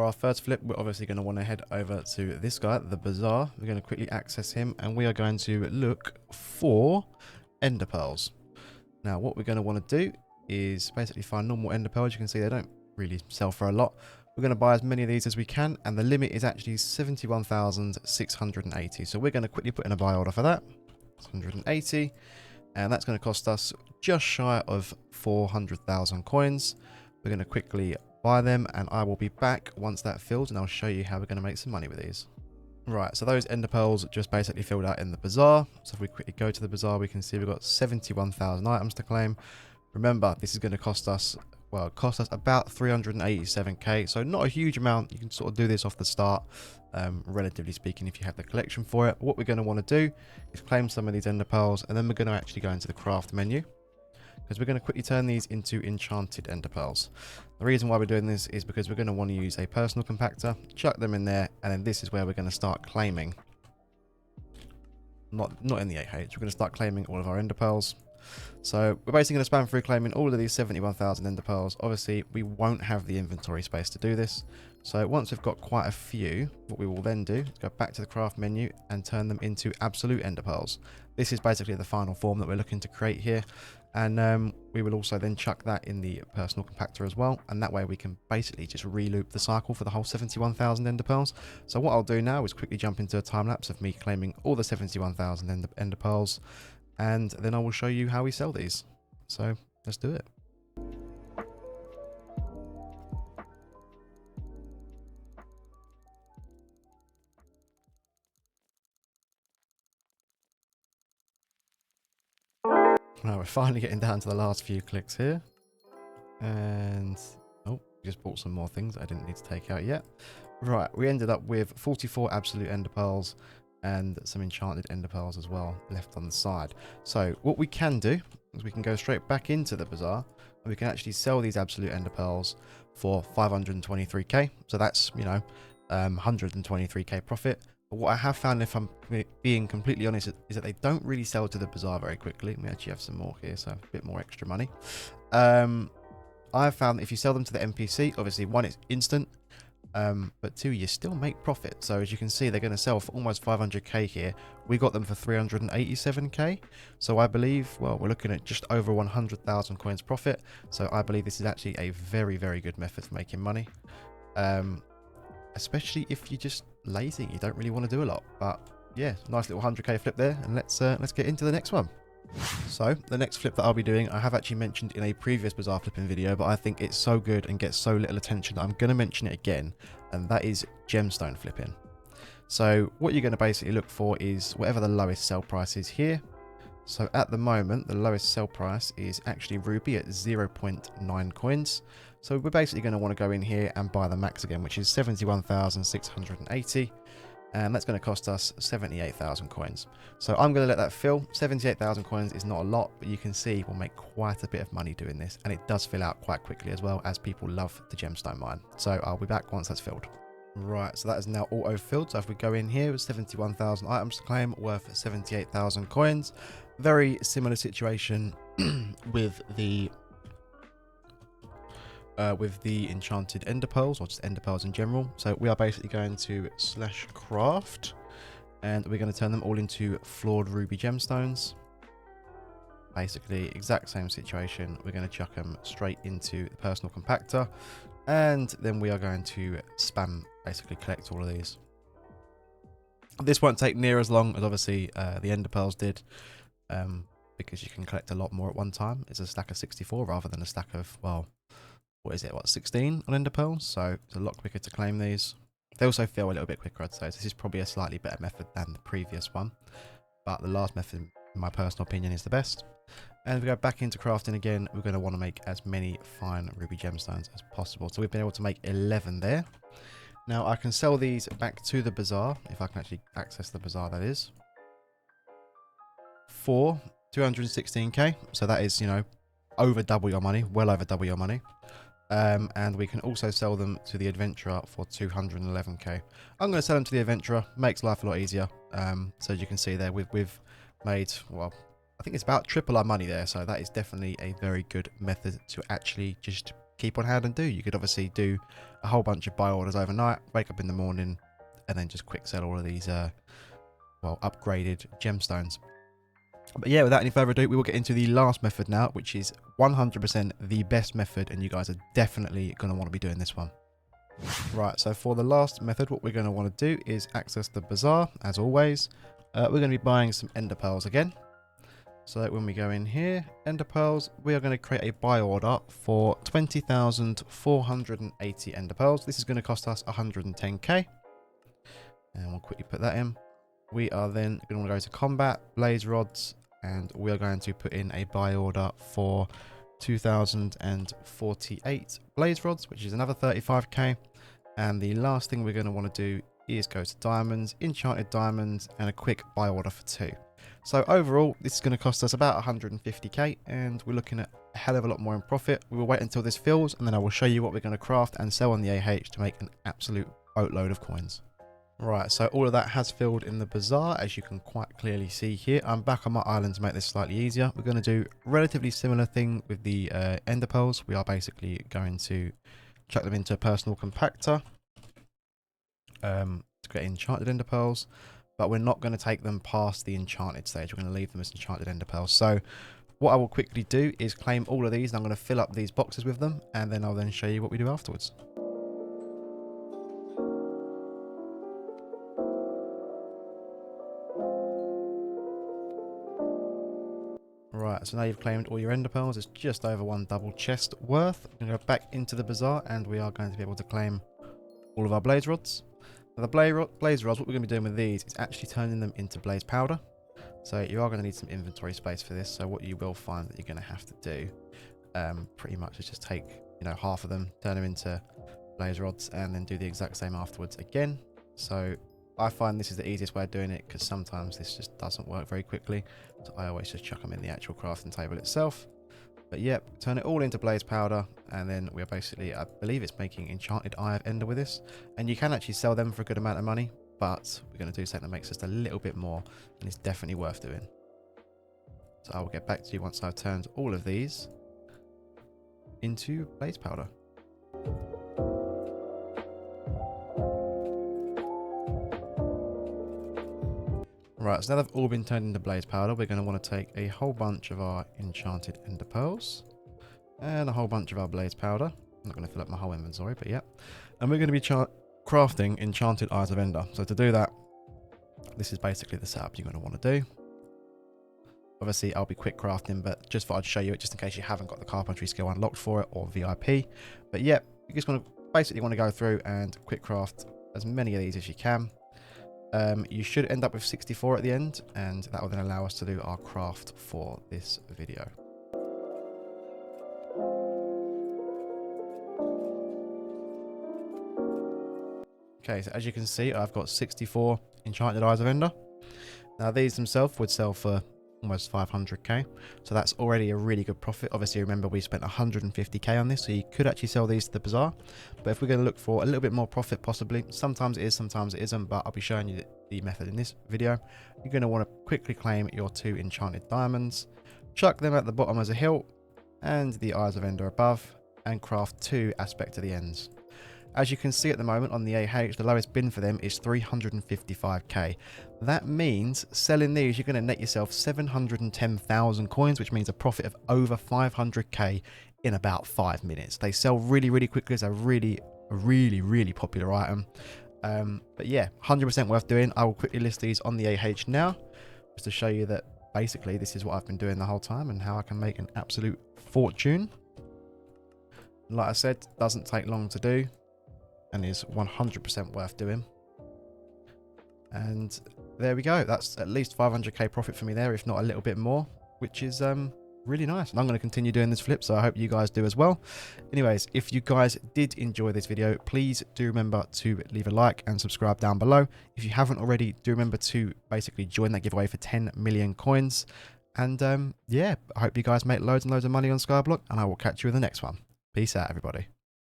our first flip, we're obviously going to want to head over to this guy, the Bazaar. We're going to quickly access him, and we are going to look for ender pearls. Now, what we're going to want to do is basically find normal ender pearls. You can see they don't really sell for a lot. We're going to buy as many of these as we can, and the limit is actually 71,680. So we're going to quickly put in a buy order for that. 180, and that's going to cost us just shy of 400,000 coins. We're going to quickly buy them, and I will be back once that fills, and I'll show you how we're going to make some money with these. Right, so those ender pearls just basically filled out in the Bazaar. So if we quickly go to the Bazaar, we can see we've got 71,000 items to claim. Remember, this is going to cost us, well, it cost us about 387k, so not a huge amount. You can sort of do this off the start, relatively speaking, if you have the collection for it. What we're going to want to do is claim some of these ender pearls, and then we're going to actually go into the craft menu, because we're going to quickly turn these into enchanted ender pearls. The reason why we're doing this is because we're going to want to use a personal compactor, chuck them in there, and then this is where we're going to start claiming. Not in the 8H, we're going to start claiming all of our ender pearls. So we're basically going to spam through claiming all of these 71,000 ender pearls. Obviously, we won't have the inventory space to do this. So once we've got quite a few, what we will then do is go back to the craft menu and turn them into absolute ender pearls. This is basically the final form that we're looking to create here. And we will also then chuck that in the personal compactor as well. And that way we can basically just re-loop the cycle for the whole 71,000 ender pearls. So what I'll do now is quickly jump into a time lapse of me claiming all the 71,000 ender pearls. And then I will show you how we sell these. So let's do it. Now we're finally getting down to the last few clicks here. And, oh, just bought some more things I didn't need to take out yet. Right, we ended up with 44 absolute ender pearls and some enchanted ender pearls as well left on the side. So what we can do is we can go straight back into the Bazaar, and we can actually sell these absolute ender pearls for 523k. So that's, you know, 123k profit. But what I have found, if I'm being completely honest, is that they don't really sell to the Bazaar very quickly. We actually have some more here, so a bit more extra money. I've found that if you sell them to the NPC, obviously, one, it's instant, but two, you still make profit. So as you can see, they're going to sell for almost 500k here. We got them for 387k. So I believe, well, we're looking at just over 100,000 coins profit. So I believe this is actually a very, very good method for making money. Especially if you're just lazy, you don't really want to do a lot. But yeah, nice little 100k flip there, and let's get into the next one. So the next flip that I'll be doing, I have actually mentioned in a previous Bazaar flipping video, but I think it's so good and gets so little attention that I'm going to mention it again, and that is gemstone flipping. So what you're going to basically look for is whatever the lowest sell price is here. So at the moment, the lowest sell price is actually Ruby at 0.9 coins. So we're basically going to want to go in here and buy the max again, which is 71,680. And that's going to cost us 78,000 coins. So I'm going to let that fill. 78,000 coins is not a lot, but you can see we'll make quite a bit of money doing this. And it does fill out quite quickly as well, as people love the gemstone mine. So I'll be back once that's filled. Right, so that is now auto-filled. So if we go in here with 71,000 items to claim, worth 78,000 coins. Very similar situation with the enchanted ender pearls, or just ender pearls in general. So we are basically going to /craft, and we're going to turn them all into floored ruby gemstones. Basically exact same situation. We're going to chuck them straight into the personal compactor, and then we are going to spam basically collect all of these. This won't take near as long as obviously the ender pearls did, because you can collect a lot more at one time. It's a stack of 64 rather than a stack of, well, what is it, 16 on ender pearls? So it's a lot quicker to claim these. They also feel a little bit quicker, I'd say. So this is probably a slightly better method than the previous one, but the last method, in my personal opinion, is the best. And if we go back into crafting again, we're going to want to make as many fine ruby gemstones as possible. So we've been able to make 11 there. Now I can sell these back to the Bazaar, if I can actually access the Bazaar, that is, for 216k. So that is, you know, over double your money, well over double your money. And we can also sell them to the adventurer for 211k. I'm going to sell them to the adventurer, makes life a lot easier. So as you can see there, we've made, well, I think it's about triple our money there. So that is definitely a very good method to actually just keep on hand and do. You could obviously do a whole bunch of buy orders overnight, wake up in the morning, and then just quick sell all of these, well, upgraded gemstones. But yeah, without any further ado, we will get into the last method now, which is 100% the best method, and you guys are definitely going to want to be doing this one. Right, so for the last method, what we're going to want to do is access the Bazaar, as always. We're going to be buying some ender pearls again. So when we go in here, ender pearls, we are going to create a buy order for 20,480 ender pearls. This is going to cost us 110k. And we'll quickly put that in. We are then going to go to combat, blaze rods, and we are going to put in a buy order for 2,048 blaze rods, which is another 35k. And the last thing we're going to want to do is go to diamonds, enchanted diamonds, and a quick buy order for 2. So overall, this is going to cost us about 150k, and we're looking at a hell of a lot more in profit. We will wait until this fills, and then I will show you what we're going to craft and sell on the AH to make an absolute boatload of coins. Right, so all of that has filled in the Bazaar, as you can quite clearly see here. I'm back on my island to make this slightly easier. We're going to do a relatively similar thing with the ender pearls. We are basically going to chuck them into a personal compactor to get enchanted ender pearls, but we're not going to take them past the enchanted stage. We're going to leave them as enchanted ender pearls. So what I will quickly do is claim all of these, and I'm going to fill up these boxes with them, and then I'll then show you what we do afterwards. Right, so now you've claimed all your ender pearls. It's just over 1 double chest worth. We're going to go back into the Bazaar, and we are going to be able to claim all of our blaze rods. Now the blaze rods, what we're going to be doing with these is actually turning them into blaze powder. So you are going to need some inventory space for this. So what you will find that you're going to have to do pretty much is just take, you know, half of them, turn them into blaze rods, and then do the exact same afterwards again. So I find this is the easiest way of doing it, because sometimes this just doesn't work very quickly. So I always just chuck them in the actual crafting table itself. But yep, turn it all into blaze powder, and then we're basically, I believe it's making enchanted eye of ender with this. And you can actually sell them for a good amount of money, but we're going to do something that makes just a little bit more, and it's definitely worth doing. So I will get back to you once I've turned all of these into blaze powder. Right, so now they've all been turned into blaze powder, we're going to want to take a whole bunch of our enchanted ender pearls and a whole bunch of our blaze powder. I'm not going to fill up my whole inventory, but yeah. And we're going to be crafting enchanted eyes of ender. So to do that, this is basically the setup you're going to want to do. Obviously, I'll be quick crafting, but just thought I'd show you it just in case you haven't got the carpentry skill unlocked for it, or VIP. But yeah, you just want to basically go through and quick craft as many of these as you can. You should end up with 64 at the end, and that will then allow us to do our craft for this video. Okay, so as you can see, I've got 64 enchanted eyes of ender. Now these themselves would sell for almost 500k, so that's already a really good profit. Obviously, remember we spent 150k on this, so you could actually sell these to the Bazaar. But if we're going to look for a little bit more profit, possibly, sometimes it is, sometimes it isn't, but I'll be showing you the method in this video. You're going to want to quickly claim your 2 enchanted diamonds, chuck them at the bottom as a hilt, and the eyes of ender above, and craft 2 aspect to the ends. As you can see at the moment on the AH, the lowest bin for them is 355k. That means selling these, you're going to net yourself 710,000 coins, which means a profit of over 500k in about 5 minutes. They sell really, really quickly. It's a really popular item. But yeah, 100% worth doing. I will quickly list these on the AH now, just to show you that basically this is what I've been doing the whole time and how I can make an absolute fortune. Like I said, doesn't take long to do, and is 100% worth doing. And there we go. That's at least 500k profit for me there, if not a little bit more, which is really nice. And I'm going to continue doing this flip, so I hope you guys do as well. Anyways, if you guys did enjoy this video, please do remember to leave a like and subscribe down below. If you haven't already, do remember to basically join that giveaway for 10 million coins. And yeah, I hope you guys make loads and loads of money on Skyblock, and I will catch you in the next one. Peace out, everybody.